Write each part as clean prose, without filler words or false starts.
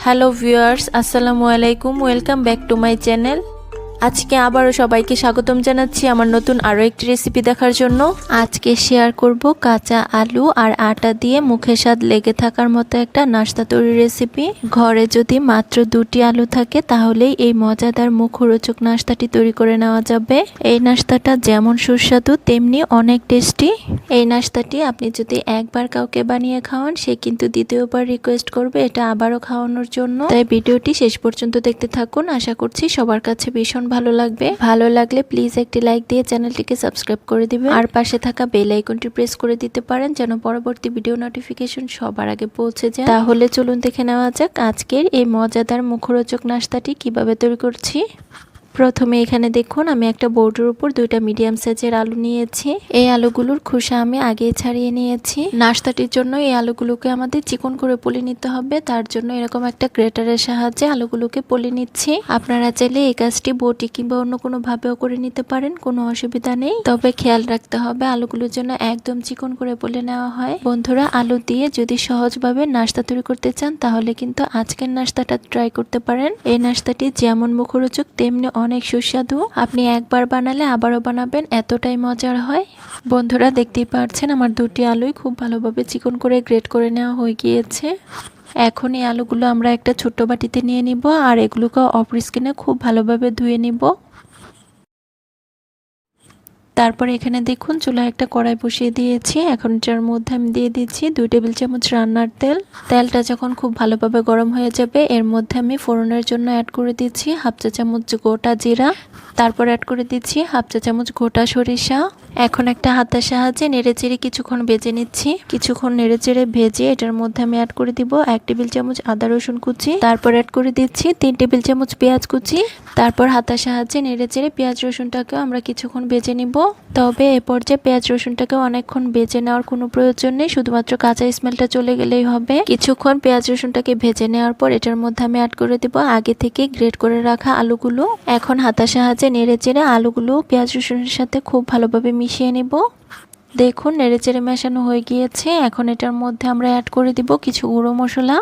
Hello viewers, আসসালামু আলাইকুম। Welcome back to my channel. আজকে আবারও সবাইকে স্বাগতম জানাচ্ছি আমার নতুন আরও একটি রেসিপি দেখার জন্য। আজকে শেয়ার করব কাঁচা আলু আর আটা দিয়ে মুখে স্বাদ লেগে থাকার মতো একটা নাস্তা তৈরি রেসিপি। ঘরে যদি মাত্র 2টি আলু থাকে তাহলেই এই মজাদার মুখরোচক নাস্তাটি তৈরি করে নেওয়া যাবে। এই নাস্তাটা যেমন সুস্বাদু তেমনি অনেক টেস্টি। এই নাস্তাটি আপনি যদি একবার কাউকে বানিয়ে খাওয়ান, সে কিন্তু দ্বিতীয়বার রিকোয়েস্ট করবে এটা আবারও খাওয়ানোর জন্য। তাই ভিডিওটি শেষ পর্যন্ত দেখতে থাকুন। আশা করছি সবার কাছে ভীষণ ভালো লাগবে। ভালো লাগলে প্লিজ একটি লাইক দিয়ে চ্যানেলটিকে সাবস্ক্রাইব করে দিবেন আর পাশে থাকা বেল আইকনটি প্রেস করে দিতে পারেন যেন পরবর্তী ভিডিও নোটিফিকেশন সবার আগে পৌঁছে যায়। তাহলে চলুন দেখে নেওয়া যাক আজকের এই মজাদার মুখরোচক নাস্তাটি কিভাবে তৈরি করছি। প্রথমে এখানে দেখুন আমি একটা বোর্ডের উপর 2টা মিডিয়াম সাইজের আলু নিয়েছি। এই আলুগুলোর খোসা আমি আগে ছাড়িয়ে নিয়েছি। নাস্তাটির জন্য এই আলুগুলোকে আমাদের চিকন করে পলি নিতে হবে। তার জন্য এরকম একটা গ্রেটারের সাহায্যে আলুগুলোকে পলি নিচ্ছি। আপনারা চাইলে এই কাজটি বটি কিংবা অন্য কোনো ভাবেও করে নিতে পারেন, কোনো অসুবিধা নেই। তবে খেয়াল রাখতে হবে আলুগুলোর জন্য একদম চিকন করে পলি নেওয়া হয়। বন্ধুরা, আলু দিয়ে যদি সহজভাবে নাস্তা তৈরি করতে চান তাহলে কিন্তু আজকের নাস্তাটা ট্রাই করতে পারেন। এই নাস্তাটি যেমন মুখরোচক তেমনি অনেক সুস্বাদু। আপনি একবার বানালে আবারও বানাবেন, এতটাই মজার হয়। বন্ধুরা, দেখতেই পাচ্ছেন আমার 2টি আলুই খুব ভালোভাবে চিকন করে গ্রেট করে নেওয়া হয়ে গিয়েছে। এখন এই আলুগুলো আমরা একটা ছোট্ট বাটিতে নিয়ে নিব আর এগুলোকে অফ স্ক্রিনে খুব ভালোভাবে ধুয়ে নিব। তারপর এখানে দেখুন চুলায় একটা কড়াই বসিয়ে দিয়েছি। এখন এটার মধ্যে আমি দিয়ে দিচ্ছি 2 টেবিল চামচ রান্নার তেল। তেলটা যখন খুব ভালোভাবে গরম হয়ে যাবে এর মধ্যে আমি ফোড়নের জন্য অ্যাড করে দিচ্ছি 1/2 চা চামচ গোটা জিরা। তারপর অ্যাড করে দিচ্ছি 1/2 চা চামচ গোটা সরিষা। এখন একটা হাতের সাহায্যে নেড়েচেড়ে কিছুক্ষণ ভেজে নিচ্ছি। কিছুক্ষণ নেড়েচেড়ে ভেজে এটার মধ্যে আমি অ্যাড করে দিব 1 টেবিল চামচ আদা রসুন কুচি। তারপর অ্যাড করে দিচ্ছি 3 টেবিল চামচ পেঁয়াজ কুচি। তারপর হাতের সাহায্যে নেড়েচেড়ে পেঁয়াজ রসুনটাকেও আমরা কিছুক্ষণ ভেজে নিব। তবে এ পর্যায়ে পেঁয়াজ রসুনটাকেও অনেকক্ষণ ভেজে নেওয়ার কোনো প্রয়োজন নেই, শুধুমাত্র কাঁচা স্মেলটা চলে গেলেই হবে। কিছুক্ষণ পেঁয়াজ রসুনটাকে ভেজে নেওয়ার পর এটার মধ্যে আমি অ্যাড করে দিব আগে থেকে গ্রেট করে রাখা আলুগুলো। এখন হাতের সাহায্যে নেড়েচেড়ে আলুগুলো পেঁয়াজ রসুনের সাথে খুব ভালোভাবে মিশিয়ে নিব। দেখুন নেড়েচেড়ে মেশানো হয়ে গিয়েছে। এখন এটার মধ্যে আমরা অ্যাড করে দিব কিছু গুঁড়ো মশলা।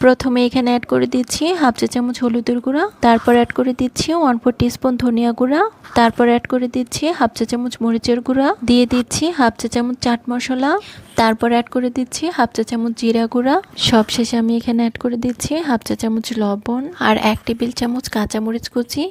প্রথমে এখানে অ্যাড করে দিচ্ছি 1/2 চা চামচ হলুদের গুঁড়া। তারপর অ্যাড করে দিচ্ছি 1/4 টিস্পুন ধনিয়া গুঁড়া। তারপর অ্যাড করে দিচ্ছি 1/2 চা চামচ মরিচের গুঁড়া। দিয়ে দিচ্ছি 1/2 চা চামচ চাট মশলা। তারপর অ্যাড করে দিচ্ছি 1/2 চা চামচ জিরা গুঁড়া। সবশেষে আমি এখানে অ্যাড করে দিচ্ছি 1/2 চা চামচ লবণ আর 1 টেবিল চামচ কাঁচামরিচ কুচি।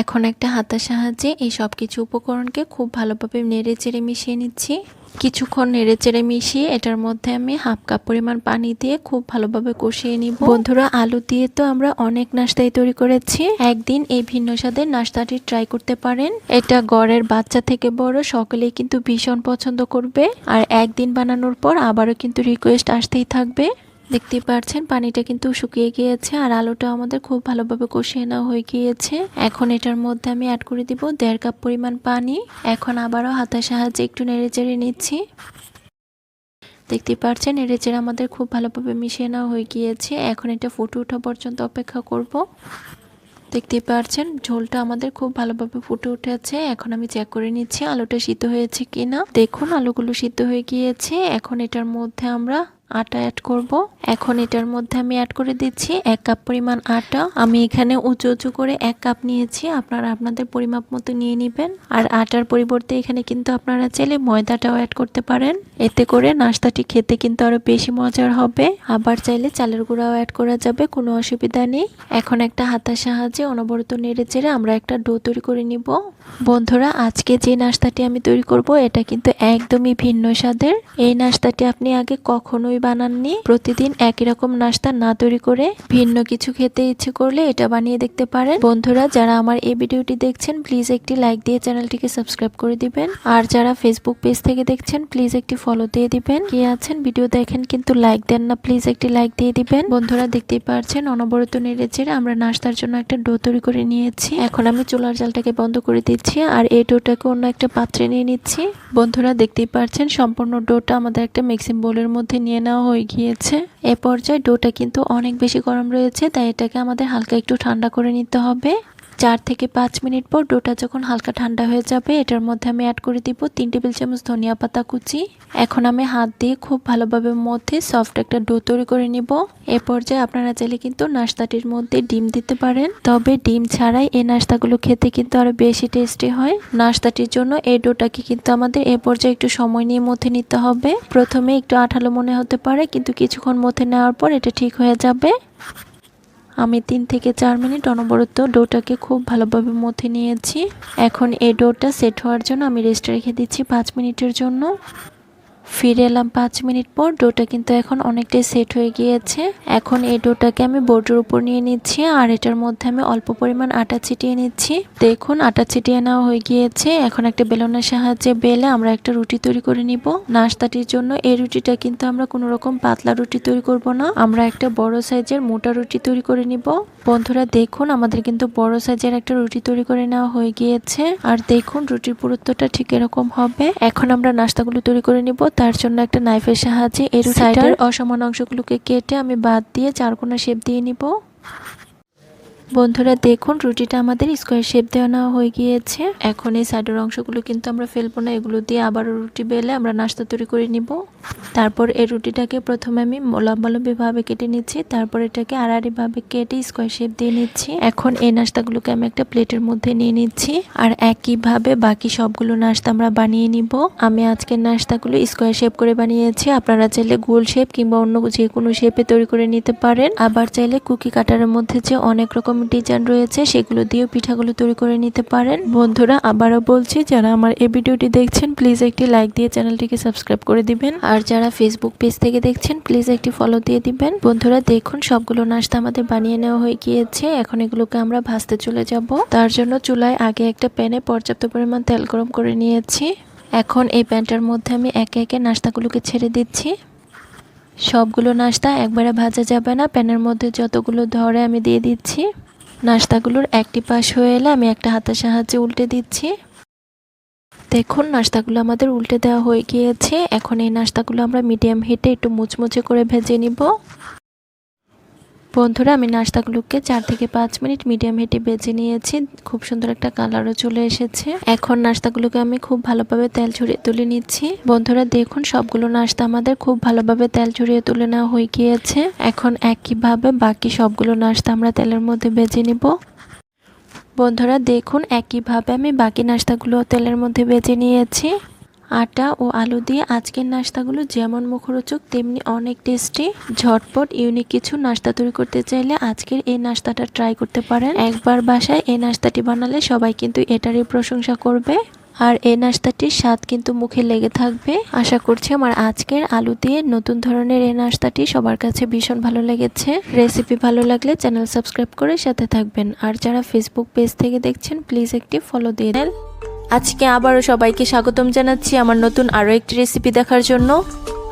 এখন একটা হাতের সাহায্যে এই সব কিছু উপকরণকে খুব ভালোভাবে নেড়ে চেড়ে মিশিয়ে নিচ্ছি। কিছুক্ষণ নেড়ে চেড়ে মিশিয়ে এটার মধ্যে আমি 1/2 কাপ পরিমাণ পানি দিয়ে খুব ভালোভাবে কষিয়ে নিব। বন্ধুরা, আলু দিয়ে তো আমরা অনেক নাস্তাই তৈরি করেছি, একদিন এই ভিন্ন স্বাদের নাস্তাটি ট্রাই করতে পারেন। এটা ঘরের বাচ্চা থেকে বড় সকলেই কিন্তু ভীষণ পছন্দ করবে আর একদিন বানানোর পর আবারও কিন্তু রিকোয়েস্ট আসতেই থাকবে। দেখতেই পাচ্ছেন পানিটা কিন্তু শুকিয়ে গিয়েছে আর আলুটা আমাদের খুব ভালোভাবে কষিয়ে নেওয়া হয়ে গিয়েছে। এখন এটার মধ্যে আমি অ্যাড করে দিব 1.5 কাপ পরিমাণ পানি। এখন আবারও হাতের সাহায্যে একটু নেড়েচেড়ে নিচ্ছি। দেখতেই পাচ্ছেন নেড়েচেড়ে আমাদের খুব ভালোভাবে মিশিয়ে নেওয়া হয়ে গিয়েছে। এখন এটা ফুটে ওঠা পর্যন্ত অপেক্ষা করব। দেখতেই পাচ্ছেন ঝোলটা আমাদের খুব ভালোভাবে ফুটে উঠেছে। এখন আমি চেক করে নিচ্ছি আলুটা সিদ্ধ হয়েছে কিনা। দেখুন আলুগুলো সিদ্ধ হয়ে গিয়েছে। এখন এটার মধ্যে আমরা আটা অ্যাড করব। এখন এটার মধ্যে আমি অ্যাড করে দিচ্ছি 1 কাপ পরিমাণ আটা। আমি এখানে উঁচু উঁচু করে 1 কাপ নিয়েছি, আপনারা আপনাদের পরিমাপ মতো নিয়ে নেবেন। আর আটার পরিবর্তে এখানে কিন্তু আপনারা চাইলে ময়দাটাও অ্যাড করতে পারেন, এতে করে নাস্তাটি খেতে কিন্তু আরো বেশি মজার হবে। আবার চাইলে চালের গুঁড়াও অ্যাড করা যাবে, কোনো অসুবিধা নেই। এখন একটা হাতের সাহায্যে অনবরত নেড়ে চেড়ে আমরা একটা ডো তৈরি করে নিব। বন্ধুরা, আজকে যে নাস্তাটি আমি তৈরি করব এটা কিন্তু একদমই ভিন্ন স্বাদের। এই নাস্তাটি আপনি আগে কখনোই বানাননি। প্রতিদিন একই রকম নাস্তা না তৈরি করে ভিন্ন কিছু খেতে ইচ্ছে করলে এটা বানিয়ে দেখতে পারেন। বন্ধুরা, যারা আমার এই ভিডিওটি দেখছেন প্লিজ একটি লাইক দিয়ে চ্যানেলটিকে সাবস্ক্রাইব করে দিবেন। আর যারা ফেসবুক পেজ থেকে দেখছেন প্লিজ একটি ফলো দিয়ে দিবেন। কে আছেন ভিডিও দেখেন কিন্তু লাইক দেন না, প্লিজ একটি লাইক দিয়ে দিবেন। বন্ধুরা, দেখতেই পাচ্ছেন অনবরত নেড়েচেড়ে আমরা নাস্তার জন্য একটা ডো তৈরি করে নিয়েছি। এখন আমি চুলার জালটাকে বন্ধ করে দিচ্ছি আর এই ডোটাকে অন্য একটা পাত্রে নিয়ে নিচ্ছি। বন্ধুরা, দেখতেই পাচ্ছেন সম্পূর্ণ ডোটা আমাদের একটা মিক্সিং বোলের মধ্যে নিয়ে নেওয়া হয়ে গিয়েছে। এ পর্যায়ে ডোটা কিন্তু অনেক বেশি গরম রয়েছে, তাই এটাকে আমাদের হালকা একটু ঠান্ডা করে নিতে হবে। 4 থেকে 5 মিনিট পর ডোটা যখন হালকা ঠান্ডা হয়ে যাবে এটার মধ্যে আমি অ্যাড করে দিব 3 টেবিল চামচ ধনিয়া পাতা কুচি। এখন আমি হাত দিয়ে খুব ভালোভাবে মধ্যে সফট একটা ডো তৈরি করে নিব। এ পর্যায়ে আপনারা চাইলে কিন্তু নাস্তাটির মধ্যে ডিম দিতে পারেন, তবে ডিম ছাড়াই এই নাস্তাগুলো খেতে কিন্তু আরো বেশি টেস্টি হয়। নাস্তাটির জন্য এই ডোটাকে কিন্তু আমাদের এ পর্যায়ে একটু সময় নিয়ে মথে নিতে হবে। প্রথমে একটু আঠালো মনে হতে পারে, কিন্তু কিছুক্ষণ মথে নেওয়ার পর এটা ঠিক হয়ে যাবে। আমি 3 থেকে 4 মিনিট অনবরত ডোটাকে খুব ভালোভাবে মথে নিয়েছি। এখন এই ডোটা সেট হওয়ার জন্য আমি রেস্টে রেখে দিচ্ছি 5 মিনিটের জন্য। ফিরে এলাম 5 মিনিট পর। ডোটা কিন্তু এখন অনেকটাই সেট হয়ে গিয়েছে। এখন এই ডোটাকে আমি বোর্ডের উপর নিয়ে নিচ্ছি আর এটার মধ্যে আমি অল্প পরিমাণ আটা ছিটিয়ে নিচ্ছি। দেখুন আটা ছিটিয়ে নেওয়া হয়ে গিয়েছে। এখন একটা বেলনের সাহায্যে বেলে আমরা একটা রুটি তৈরি করে নিব। নাস্তাটির জন্য এই রুটিটা কিন্তু আমরা কোনো রকম পাতলা রুটি তৈরি করব না, আমরা একটা বড় সাইজের মোটা রুটি তৈরি করে নিব। বন্ধুরা দেখুন আমাদের কিন্তু বড় সাইজের একটা রুটি তৈরি করে নেওয়া হয়ে গিয়েছে। আর দেখুন রুটির পুরুত্বটা ঠিক এরকম হবে। এখন আমরা নাস্তাগুলো তৈরি করে নিব। তার জন্য একটা নাইফের সাহায্যে এর সাইডের অসমান অংশগুলোকে কেটে আমি বাদ দিয়ে চারকোনা শেপ দিয়ে নিব। বন্ধুরা দেখুন রুটিটা আমাদের স্কোয়ার শেপ দেওয়া নেওয়া হয়ে গিয়েছে। এখন এই সাইডের অংশগুলো কিন্তু আমরা ফেলবো না, এগুলো দিয়ে আবারও রুটি বেলে আমরা নাস্তা তৈরি করে নিব। তারপর এই রুটিটাকে প্রথমে আমি লম্বালম্বি ভাবে কেটে নিচ্ছি, তারপর এটাকে আড়াআড়ি ভাবে কেটে স্কোয়ার শেপ দিয়ে নিচ্ছি। এখন এই নাস্তাগুলোকে আমি একটা প্লেটের মধ্যে নিয়ে নিচ্ছি আর একইভাবে বাকি সবগুলো নাস্তা আমরা বানিয়ে নিব। আমি আজকের নাস্তাগুলো স্কোয়ার শেপ করে বানিয়েছি, আপনারা চাইলে গোল শেপ কিংবা অন্য যে কোনো শেপে তৈরি করে নিতে পারেন। আবার চাইলে কুকি কাটারের মধ্যে যে অনেক রকম ডিজাইন রয়েছে সেগুলো দিয়েও পিঠাগুলো তৈরি করে নিতে পারেন। বন্ধুরা আবারও বলছি, যারা আমার এই ভিডিওটি দেখছেন প্লিজ একটি লাইক দিয়ে চ্যানেলটিকে সাবস্ক্রাইব করে দিবেন, আর যারা ফেসবুক পেজ থেকে দেখছেন প্লিজ একটি ফলো দিয়ে দিবেন। বন্ধুরা দেখুন সবগুলো নাস্তা আমাদের বানিয়ে নেওয়া হয়ে গিয়েছে। এখন এগুলোকে আমরা ভাজতে চলে যাব। তার জন্য চুলায় আগে একটা প্যানে পর্যাপ্ত পরিমাণ তেল গরম করে নিয়েছি। এখন এই প্যানটার মধ্যে আমি একে একে নাস্তাগুলোকে ছেড়ে দিচ্ছি। সবগুলো নাস্তা একবারে ভাজা যাবে না, প্যানের মধ্যে যতগুলো ধরে আমি দিয়ে দিচ্ছি। নাস্তাগুলোর একটি পাশ হয়ে এলে আমি একটা হাতের সাহায্যে উল্টে দিচ্ছি। দেখুন নাস্তাগুলো আমাদের উল্টে দেওয়া হয়ে গিয়েছে। এখন এই নাস্তাগুলো আমরা মিডিয়াম হিটে একটু মুচমুচে করে ভেজে নিব। বন্ধুরা আমি নাস্তাগুলোকে 4 থেকে 5 মিনিট মিডিয়াম হিটে ভেজে নিয়েছি। খুব সুন্দর একটা কালারও চলে এসেছে। এখন নাস্তাগুলোকে আমি খুব ভালোভাবে তেল ঝরিয়ে তুলে নিচ্ছি। বন্ধুরা দেখুন সবগুলো নাস্তা আমাদের খুব ভালোভাবে তেল ঝরিয়ে তুলে নেওয়া হয়ে গিয়েছে। এখন একইভাবে বাকি সবগুলো নাস্তা আমরা তেলের মধ্যে ভেজে নিব। বন্ধুরা দেখুন একইভাবে আমি বাকি নাস্তাগুলো তেলের মধ্যে ভেজে নিয়েছি। আটা ও আলু দিয়ে আজকের নাস্তাগুলো যেমন মুখরোচক তেমনি অনেক টেস্টি। ঝটপট ইউনিক কিছু নাস্তা তৈরি করতে চাইলে আজকের এই নাস্তাটা ট্রাই করতে পারেন। একবার বাসায় এই নাস্তাটি বানালে সবাই কিন্তু এটারই প্রশংসা করবে, আর এই নাস্তাটির স্বাদ কিন্তু মুখে লেগে থাকবে। আশা করছি আমার আজকের আলু দিয়ে নতুন ধরনের এই নাস্তাটি সবার কাছে ভীষণ ভালো লেগেছে। রেসিপি ভালো লাগলে চ্যানেল সাবস্ক্রাইব করে সাথে থাকবেন, আর যারা ফেসবুক পেজ থেকে দেখছেন প্লিজ একটি ফলো দিয়ে দেন। আজকে আবারও সবাইকে স্বাগতম জানাচ্ছি আমার নতুন আরও একটি রেসিপি দেখার জন্য।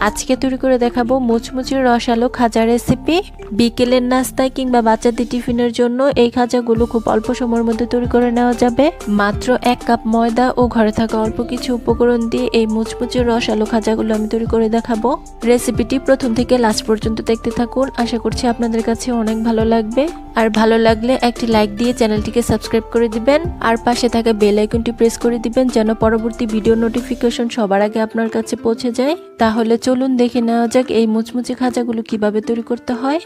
আজকে তৈরি করে দেখাবো মুচমুচে রসালো খাজা রেসিপি। বিকেলের নাস্তায় কিংবা বাচ্চাদের টিফিনের জন্য এই খাজাগুলো খুব অল্প সময়ের মধ্যে তৈরি করে নেওয়া যাবে। মাত্র 1 কাপ ময়দা ও ঘরে থাকা অল্প কিছু উপকরণ দিয়ে এই মুচমুচে রসালো খাজাগুলো আমি তৈরি করে দেখাবো। রেসিপিটি প্রথম থেকে লাস্ট পর্যন্ত দেখতে থাকুন, আশা করছি আপনাদের কাছে অনেক ভালো লাগবে। আর ভালো লাগলে একটি লাইক দিয়ে চ্যানেলটিকে সাবস্ক্রাইব করে দিবেন, আর পাশে থাকা বেল আইকনটি প্রেস করে দিবেন যেন পরবর্তী ভিডিও নোটিফিকেশন সবার আগে আপনার কাছে পৌঁছে যায়। তাহলে চলুন দেখে নেওয়া যাক এই মুচমুচে খাজাগুলো কিভাবে তৈরি করতে হয়।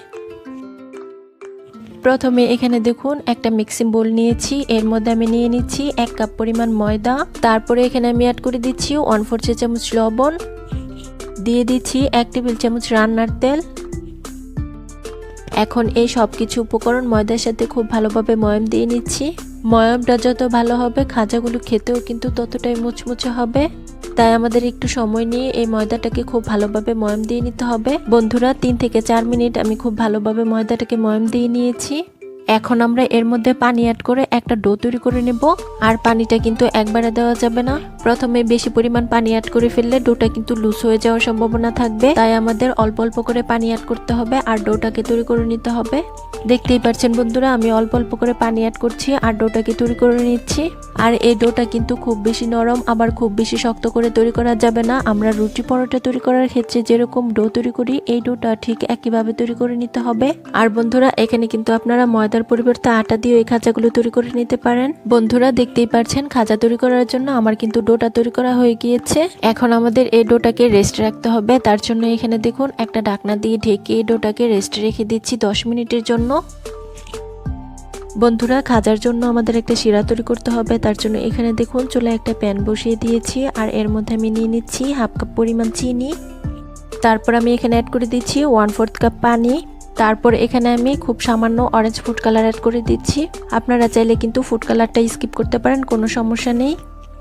প্রথমে এখানে দেখুন একটা মিক্সিং বোল নিয়েছি, এর মধ্যে আমি নিয়ে নিচ্ছি 1 কাপ পরিমাণ ময়দা। তারপরে এখানে আমি অ্যাড করে দিচ্ছি 1/4 চা চামচ লবণ, দিয়ে দিচ্ছি 1 টেবিল চামচ রান্নার তেল। এখন এই সব কিছু উপকরণ ময়দার সাথে খুব ভালোভাবে ময়াম দিয়ে নিচ্ছি। ময়ামটা যত ভালো হবে খাজাগুলো খেতেও কিন্তু ততটাই মুচমুচে হবে, তাই আমাদের একটু সময় নিয়ে এই ময়দাটাকে খুব ভালোভাবে ময়াম দিয়ে নিতে হবে। বন্ধুরা 3 থেকে 4 মিনিট আমি খুব ভালোভাবে ময়দাটাকে ময়াম দিয়ে নিয়েছি। এখন আমরা এর মধ্যে পানি অ্যাড করে একটা ডো তৈরি করে নেব। আর পানিটা কিন্তু একবারে দেওয়া যাবে না, প্রথমে বেশি পরিমাণ পানি অ্যাড করে ফেললে ডোটা কিন্তু লুজ হয়ে যাওয়ার সম্ভাবনা থাকবে, তাই আমাদের অল্প অল্প করে পানি অ্যাড করতে হবে আর ডোটাকে তৈরি করে নিতে হবে। দেখতেই পাচ্ছেন বন্ধুরা আমি অল্প অল্প করে পানি অ্যাড করছি আর ডোটাকে তৈরি করে নিচ্ছি। আর এই ডোটা কিন্তু খুব বেশি নরম আবার খুব বেশি শক্ত করে তৈরি করা যাবে না। আমরা রুটি পরোটা তৈরি করার ক্ষেত্রে যেরকম ডো তৈরি করি এই ডোটা ঠিক একইভাবে তৈরি করে নিতে হবে। আর বন্ধুরা এখানে কিন্তু আপনারা ময়দা ময়দার পরিবর্তে আটা দিয়ে এই খাজাগুলো তৈরি করে নিতে পারেন। বন্ধুরা দেখতেই পাচ্ছেন খাজা তৈরি করার জন্য আমার কিন্তু ডোটা তৈরি করা হয়ে গিয়েছে। এখন আমাদের এই ডোটাকে রেস্টে রাখতে হবে। তার জন্য এখানে দেখুন একটা ঢাকনা দিয়ে ঢেকে এই ডোটাকে রেস্টে রেখে দিচ্ছি 10 মিনিটের জন্য। বন্ধুরা খাজার জন্য আমাদের একটা শিরা তৈরি করতে হবে। তার জন্য এখানে দেখুন চুলায় একটা প্যান বসিয়ে দিয়েছি আর এর মধ্যে আমি নিয়ে নিচ্ছি হাফ কাপ পরিমাণ চিনি। তারপর আমি এখানে অ্যাড করে দিচ্ছি 1/4 কাপ পানি। তারপর এখানে আমি খুব সামান্য অরেঞ্জ ফুড কালার অ্যাড করে দিচ্ছি। আপনারা চাইলে কিন্তু ফুড কালারটা স্কিপ করতে পারেন, কোনো সমস্যা নেই।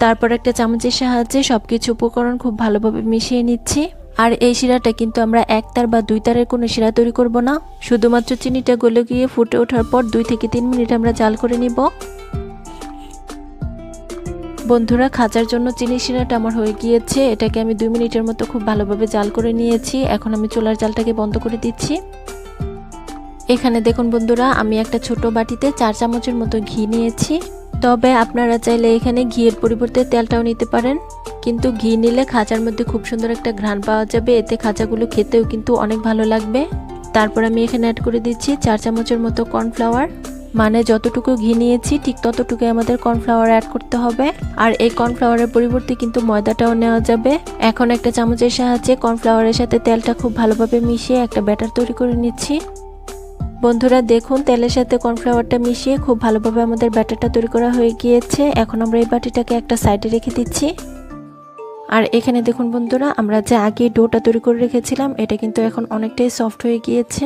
তারপর একটা চামচের সাহায্যে সবকিছু উপকরণ খুব ভালোভাবে মিশিয়ে নিচ্ছি। আর এই শিরাটা কিন্তু আমরা 1 তার বা 2 তারের কোনো শিরা তৈরি করব না, শুধুমাত্র চিনিটা গলে গিয়ে ফুটে ওঠার পর 2 থেকে 3 মিনিট আমরা জাল করে নিব। বন্ধুরা খাজার জন্য চিনি শিরাটা আমার হয়ে গিয়েছে। এটাকে আমি 2 মিনিটের মতো খুব ভালোভাবে জাল করে নিয়েছি। এখন আমি চুলার জালটাকে বন্ধ করে দিচ্ছি। এখানে দেখুন বন্ধুরা আমি একটা ছোট বাটিতে 4 চামচের মতো ঘি নিয়েছি। তবে আপনারা চাইলে এখানে ঘিয়ের পরিবর্তে তেলটাও নিতে পারেন, কিন্তু ঘি নিলে খাজার মধ্যে খুব সুন্দর একটা ঘ্রাণ পাওয়া যাবে, এতে খাজাগুলো খেতেও কিন্তু অনেক ভালো লাগবে। তারপর আমি এখানে অ্যাড করে দিচ্ছি 4 চামচের মতো কর্নফ্লাওয়ার। মানে যতটুকু ঘি নিয়েছি ঠিক ততটুকু আমাদের কর্নফ্লাওয়ার অ্যাড করতে হবে। আর এই কর্নফ্লাওয়ারের পরিবর্তে কিন্তু ময়দাটাও নেওয়া যাবে। এখন একটা চামচের সাহায্যে কর্নফ্লাওয়ারের সাথে তেলটা খুব ভালোভাবে মিশিয়ে একটা ব্যাটার তৈরি করে নিচ্ছি। বন্ধুরা দেখুন তেলের সাথে কর্নফ্লাওয়ারটা মিশিয়ে খুব ভালোভাবে আমাদের ব্যাটারটা তৈরি করা হয়ে গিয়েছে। এখন আমরা এই বাটিটাকে একটা সাইডে রেখে দিচ্ছি। আর এখানে দেখুন বন্ধুরা আমরা যে আগে ডোটা তৈরি করে রেখেছিলাম এটা কিন্তু এখন অনেকটাই সফট হয়ে গিয়েছে।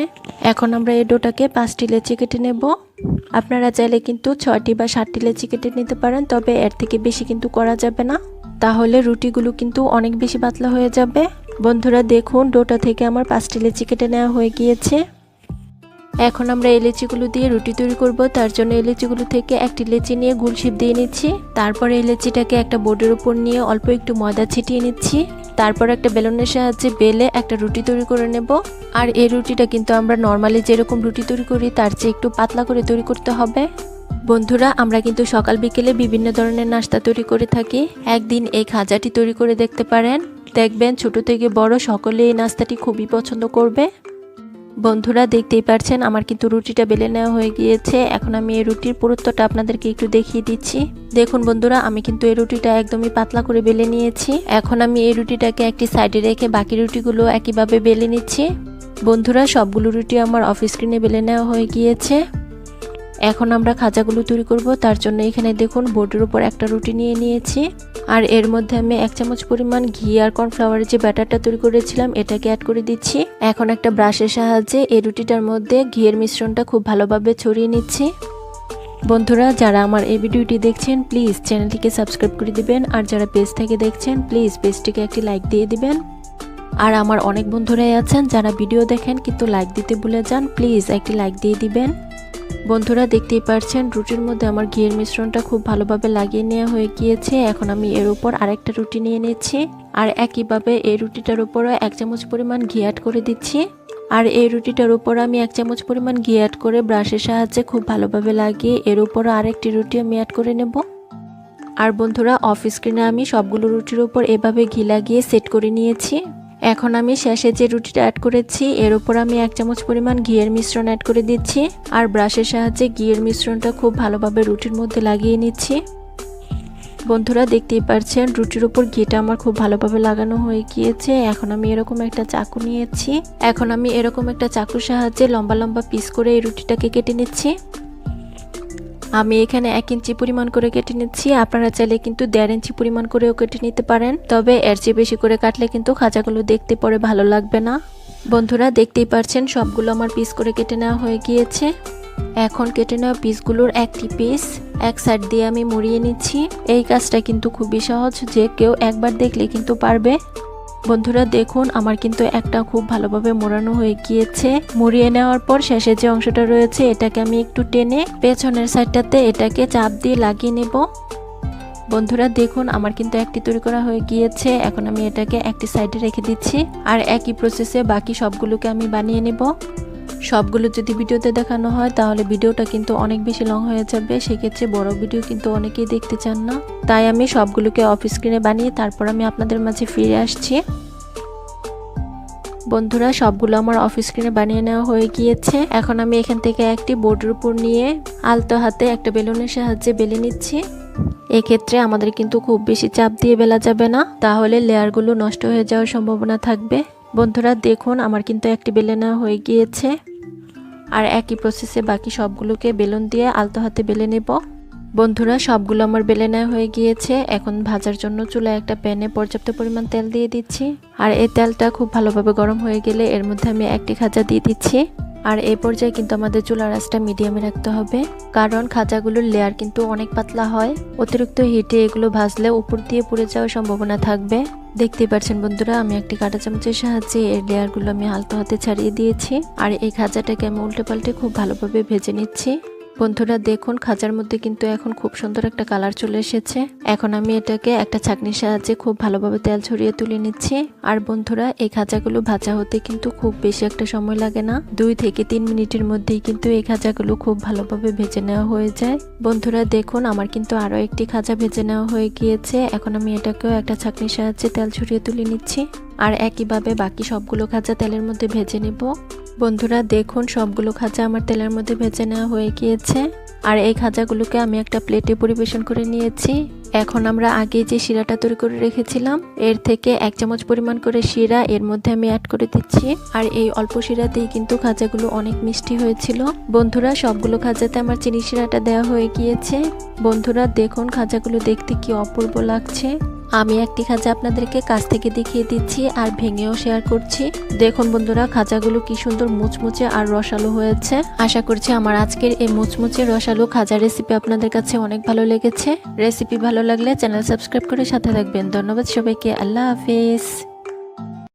এখন আমরা এই ডোটাকে 5টি লেচি কেটে নেব। আপনারা চাইলে কিন্তু 6টি বা 7টি লেচি কেটে নিতে পারেন, তবে এর থেকে বেশি কিন্তু করা যাবে না, তাহলে রুটিগুলো কিন্তু অনেক বেশি পাতলা হয়ে যাবে। বন্ধুরা দেখুন ডোটা থেকে আমার 5টি লেচি কেটে নেওয়া হয়ে গিয়েছে। এখন আমরা এই লেচিগুলো দিয়ে রুটি তৈরি করব। তার জন্য এই লেচিগুলো থেকে একটি লেচি নিয়ে গোল শেপ দিয়ে নিচ্ছি। তারপর এই লেচিটাকে একটা বোর্ডের উপর নিয়ে অল্প একটু ময়দা ছিটিয়ে নিচ্ছি। তারপর একটা বেলুনের সাহায্যে বেলে একটা রুটি তৈরি করে নেব। আর এই রুটিটা কিন্তু আমরা নর্মালি যেরকম রুটি তৈরি করি তার চেয়ে একটু পাতলা করে তৈরি করতে হবে। বন্ধুরা আমরা কিন্তু সকাল বিকেলে বিভিন্ন ধরনের নাস্তা তৈরি করে থাকি, একদিন এই খাজাটি তৈরি করে দেখতে পারেন। দেখবেন ছোট থেকে বড় সকলে এই নাস্তাটি খুবই পছন্দ করবে। বন্ধুরা দেখতেই পাচ্ছেন আমার কিন্তু রুটিটা বেলে নেওয়া হয়ে গিয়েছে। এখন আমি এই রুটির পুরুত্বটা আপনাদেরকে একটু দেখিয়ে দিচ্ছি। দেখুন বন্ধুরা আমি কিন্তু এই রুটিটা একদমই পাতলা করে বেলে নিয়েছি। এখন আমি এই রুটিটাকে একটি সাইডে রেখে বাকি রুটিগুলো একইভাবে বেলে নিচ্ছি। বন্ধুরা সবগুলো রুটি আমার অফ স্ক্রিনে বেলে নেওয়া হয়ে গিয়েছে। এখন আমরা খাজাগুলো তৈরি করব। তার জন্য এখানে দেখুন বোর্ডের উপর একটা রুটি নিয়ে নিয়েছি। আর এর মধ্যে আমি 1 চামচ পরিমাণ ঘি আর কর্নফ্লাওয়ারের যে ব্যাটারটা তৈরি করেছিলাম এটাকে অ্যাড করে দিচ্ছি। এখন একটা ব্রাশের সাহায্যে এই রুটিটার মধ্যে ঘিয়ের মিশ্রণটা খুব ভালোভাবে ছড়িয়ে নিচ্ছি। বন্ধুরা যারা আমার এই ভিডিওটি দেখছেন প্লিজ চ্যানেলটিকে সাবস্ক্রাইব করে দিবেন, আর যারা পেজ থেকে দেখছেন প্লিজ পেজটিকে একটি লাইক দিয়ে দিবেন। আর আমার অনেক বন্ধুরাই আছেন যারা ভিডিও দেখেন কিন্তু লাইক দিতে ভুলে যান, প্লিজ একটি লাইক দিয়ে দিবেন। বন্ধুরা দেখতেই পাচ্ছেন রুটির মধ্যে আমার ঘিয়ের মিশ্রণটা খুব ভালোভাবে লাগিয়ে নেওয়া হয়ে গিয়েছে। এখন আমি এর উপর আরেকটা রুটি নিয়ে নিচ্ছি আর একইভাবে এই রুটিটার উপরে 1 চামচ পরিমাণ ঘি অ্যাড করে দিচ্ছি। আর এই রুটিটার উপর আমি 1 চামচ পরিমাণ ঘি অ্যাড করে ব্রাশের সাহায্যে খুব ভালোভাবে লাগিয়ে এর উপর আরেকটি রুটি আমি অ্যাড করে নেব। আর বন্ধুরা অফ স্ক্রিনে আমি সবগুলো রুটির উপর এভাবে ঘি লাগিয়ে সেট করে নিয়েছি। এখন আমি শেষে যে রুটিটা অ্যাড করেছি এর উপর আমি 1 চামচ পরিমাণ ঘিয়ের মিশ্রণ অ্যাড করে দিচ্ছি আর ব্রাশের সাহায্যে ঘিয়ের মিশ্রণটা খুব ভালোভাবে রুটির মধ্যে লাগিয়ে নিচ্ছি। বন্ধুরা দেখতেই পাচ্ছেন রুটির উপর ঘিটা আমার খুব ভালোভাবে লাগানো হয়ে গিয়েছে। এখন আমি এরকম একটা চাকু নিয়েছি। এখন আমি এরকম একটা চাকুর সাহায্যে লম্বা লম্বা পিস করে এই রুটিটাকে কেটে নিচ্ছি। আমি এখানে 1 ইঞ্চি পরিমাণ করে কেটে নিচ্ছি, আপনারা চাইলে কিন্তু 1.5 ইঞ্চি পরিমাণ করেও কেটে নিতে পারেন, তবে এর চেয়ে বেশি করে কাটলে কিন্তু খাজাগুলো দেখতে পরে ভালো লাগবে না। বন্ধুরা দেখতেই পাচ্ছেন সবগুলো আমার পিস করে কেটে নেওয়া হয়ে গিয়েছে। এখন কেটে নেওয়া পিসগুলোর একটি পিস এক সাইড দিয়ে আমি মুড়িয়ে নিচ্ছি। এই কাজটা কিন্তু খুবই সহজ, যে কেউ একবার দেখলে কিন্তু পারবে। বন্ধুরা দেখুন আমার কিন্তু একটা খুব ভালোভাবে মোড়ানো হয়ে গিয়েছে। মুড়িয়ে নেওয়ার পর শেষে যে অংশটা রয়েছে এটাকে আমি একটু টেনে পেছনের সাইডটাতে এটাকে চাপ দিয়ে লাগিয়ে নেব। বন্ধুরা দেখুন আমার কিন্তু একটি তৈরি করা হয়ে গিয়েছে। এখন আমি এটাকে একটি সাইডে রেখে দিচ্ছি আর একই প্রসেসে বাকি সবগুলোকে আমি বানিয়ে নেব। সবগুলো যদি ভিডিওতে দেখানো হয় তাহলে ভিডিওটা কিন্তু অনেক বেশি লং হয়ে যাবে, সেক্ষেত্রে বড় ভিডিও কিন্তু অনেকেই দেখতে চান না, তাই আমি সবগুলোকে অফ স্ক্রিনে বানিয়ে তারপর আমি আপনাদের মাঝে ফিরে আসছি। বন্ধুরা সবগুলো আমার অফ স্ক্রিনে বানিয়ে নেওয়া হয়ে গিয়েছে। এখন আমি এখান থেকে একটি বোর্ডের উপর নিয়ে আলতো হাতে একটা বেলুনের সাহায্যে বেলে নিচ্ছি। এক্ষেত্রে আমাদের কিন্তু খুব বেশি চাপ দিয়ে বেলা যাবে না, তাহলে লেয়ারগুলো নষ্ট হয়ে যাওয়ার সম্ভাবনা থাকবে। বন্ধুরা দেখুন আমার কিন্তু একটি বেলে নেওয়া হয়ে গিয়েছে। আর একই প্রসেসে বাকি সবগুলোকে বেলুন দিয়ে আলতো হাতে বেলে নেব। বন্ধুরা সবগুলো আমার বেলে নেওয়া হয়ে গিয়েছে। এখন ভাজার জন্য চুলায় একটা প্যানে পর্যাপ্ত পরিমাণ তেল দিয়ে দিচ্ছি। আর এই তেলটা খুব ভালোভাবে গরম হয়ে গেলে এর মধ্যে আমি একটি খাজা দিয়ে দিচ্ছি। আর এই পর্যায়ে কিন্তু আমাদের চুলার আঁচটা মিডিয়ামে রাখতে হবে, কারণ খাজাগুলোর লেয়ার কিন্তু অনেক পাতলা হয়। অতিরিক্ত হিটে এগুলো ভাজলে উপর দিয়ে পুড়ে যাওয়ার সম্ভাবনা থাকবে। দেখতেই পাচ্ছেন বন্ধুরা আমি একটি কাঁটা চামচের সাহায্যে এর লেয়ারগুলো আমি আলতো হাতে ছাড়িয়ে দিয়েছি। আর এই খাজাটাকে আমি উল্টে পাল্টে খুব ভালোভাবে ভেজে নিচ্ছি। বন্ধুরা দেখুন খাজার মধ্যে কিন্তু এখন খুব সুন্দর একটা কালার চলে এসেছে। এখন আমি এটাকে একটা ছাঁকনির সাহায্যে খুব ভালোভাবে তেল ছড়িয়ে তুলে নিচ্ছি। আর বন্ধুরা এই খাজাগুলো ভাজা হতে কিন্তু খুব বেশি একটা সময় লাগে না, 2 থেকে 3 মিনিটের মধ্যেই কিন্তু এই খাজাগুলো খুব ভালোভাবে ভেজে নেওয়া হয়ে যায়। বন্ধুরা দেখুন আমার কিন্তু আরো একটি খাজা ভেজে নেওয়া হয়ে গিয়েছে। এখন আমি এটাকেও একটা ছাঁকনির সাহায্যে তেল ছড়িয়ে তুলে নিচ্ছি। আর একইভাবে বাকি সবগুলো খাজা তেলের মধ্যে ভেজে নেব। বন্ধুরা দেখুন সবগুলো খাজা আমার তেলের মধ্যে ভেজে নেওয়া হয়ে গিয়েছে। আর এই খাজাগুলোকে আমি একটা প্লেটে পরিবেশন করে নিয়েছি। এখন আমরা আগে যে শিরাটা তৈরি করে রেখেছিলাম এর থেকে 1 চামচ পরিমাণ করে শিরা এর মধ্যে আমি অ্যাড করে দিচ্ছি। আর এই অল্প শিরাতেই কিন্তু খাজাগুলো অনেক মিষ্টি হয়েছিল। বন্ধুরা সবগুলো খাজাতে আমার চিনি শিরাটা দেওয়া হয়ে গিয়েছে। বন্ধুরা দেখুন খাজাগুলো দেখতে কি অপূর্ব লাগছে। আমি একটি খাজা আপনাদেরকে কাছ থেকে দেখিয়ে দিচ্ছি আর ভেঙেও শেয়ার করছি। দেখুন বন্ধুরা খাজাগুলো কি সুন্দর মুচমুচে আর রসালো হয়েছে। আশা করছি আমার আজকের এই মুচমুচে রসালো খাজা রেসিপি আপনাদের কাছে অনেক ভালো লেগেছে। রেসিপি ভালো লাগলে চ্যানেল সাবস্ক্রাইব করে সাথে থাকবেন। ধন্যবাদ সবাইকে। আল্লাহ হাফেজ।